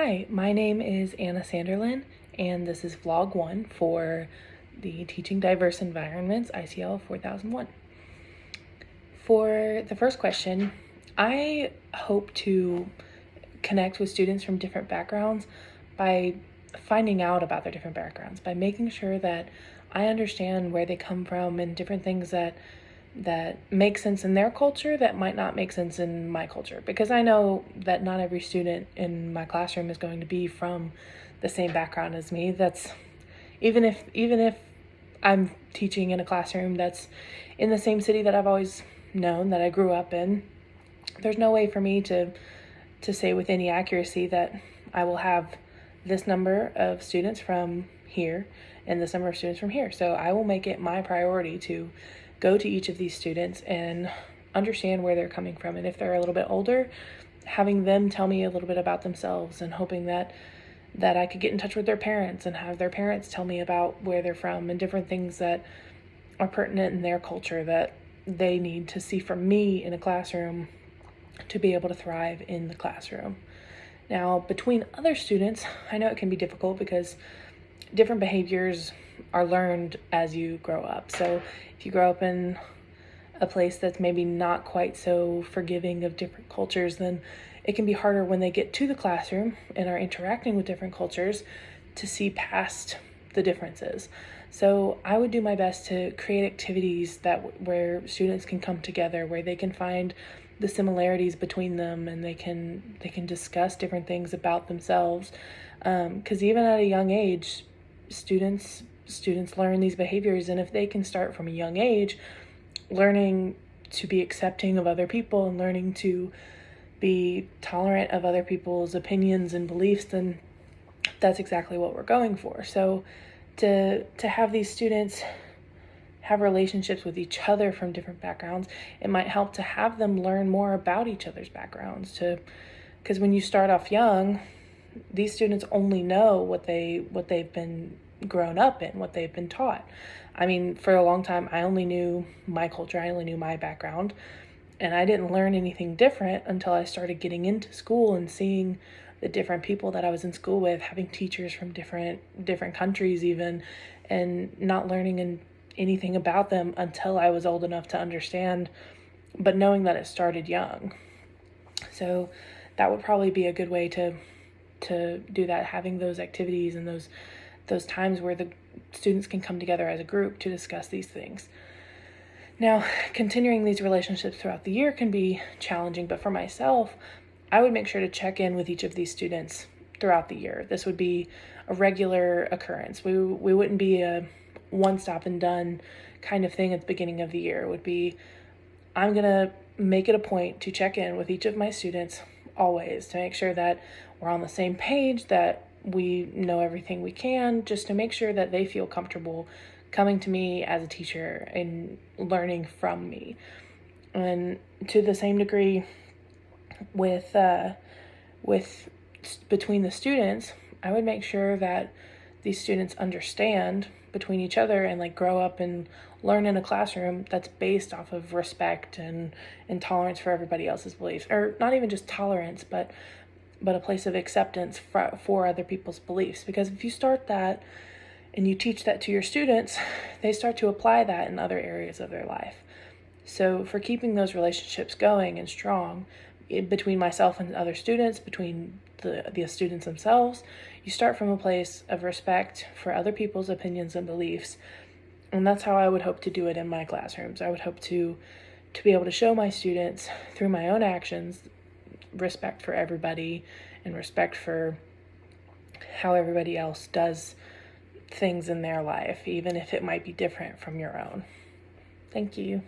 Hi, my name is Anna Sanderlin, and this is vlog 1 for the Teaching Diverse Environments ICL 4001. For the first question, I hope to connect with students from different backgrounds by finding out about their different backgrounds, by making sure that I understand where they come from and different things that make sense in their culture that might not make sense in my culture, because I know that not every student in my classroom is going to be from the same background as me. That's even if I'm teaching in a classroom that's in the same city that I've always known, that I grew up in, there's no way for me to say with any accuracy that I will have this number of students from here and this number of students from here. So I will make it my priority to go to each of these students and understand where they're coming from. And if they're a little bit older, having them tell me a little bit about themselves, and hoping that I could get in touch with their parents and have their parents tell me about where they're from and different things that are pertinent in their culture that they need to see from me in a classroom to be able to thrive in the classroom. Now, between other students, I know it can be difficult because different behaviors are learned as you grow up. So if you grow up in a place that's maybe not quite so forgiving of different cultures, then it can be harder when they get to the classroom and are interacting with different cultures to see past the differences. So I would do my best to create activities where students can come together, where they can find the similarities between them, and they can discuss different things about themselves. Because even at a young age, students learn these behaviors, and if they can start from a young age learning to be accepting of other people and learning to be tolerant of other people's opinions and beliefs, then that's exactly what we're going for. So to have these students have relationships with each other from different backgrounds, it might help to have them learn more about each other's backgrounds, because when you start off young, these students only know what they've been grown up in, what they've been taught. I mean, for a long time, I only knew my culture, I only knew my background, and I didn't learn anything different until I started getting into school and seeing the different people that I was in school with, having teachers from different countries even, and not learning anything about them until I was old enough to understand, but knowing that it started young. So that would probably be a good way to do that, having those activities and those times where the students can come together as a group to discuss these things. Now, continuing these relationships throughout the year can be challenging, but for myself, I would make sure to check in with each of these students throughout the year. This would be a regular occurrence. We wouldn't be a one stop and done kind of thing at the beginning of the year. It would be, I'm gonna make it a point to check in with each of my students always, to make sure that we're on the same page, that we know everything we can, just to make sure that they feel comfortable coming to me as a teacher and learning from me. And to the same degree with between the students, I would make sure that these students understand between each other and grow up and learn in a classroom that's based off of respect and tolerance for everybody else's beliefs, or not even just tolerance, but a place of acceptance for other people's beliefs. Because if you start that and you teach that to your students, they start to apply that in other areas of their life. So for keeping those relationships going and strong between myself and other students, between the students themselves, you start from a place of respect for other people's opinions and beliefs. And that's how I would hope to do it in my classrooms. I would hope to be able to show my students through my own actions respect for everybody and respect for how everybody else does things in their life, even if it might be different from your own. Thank you.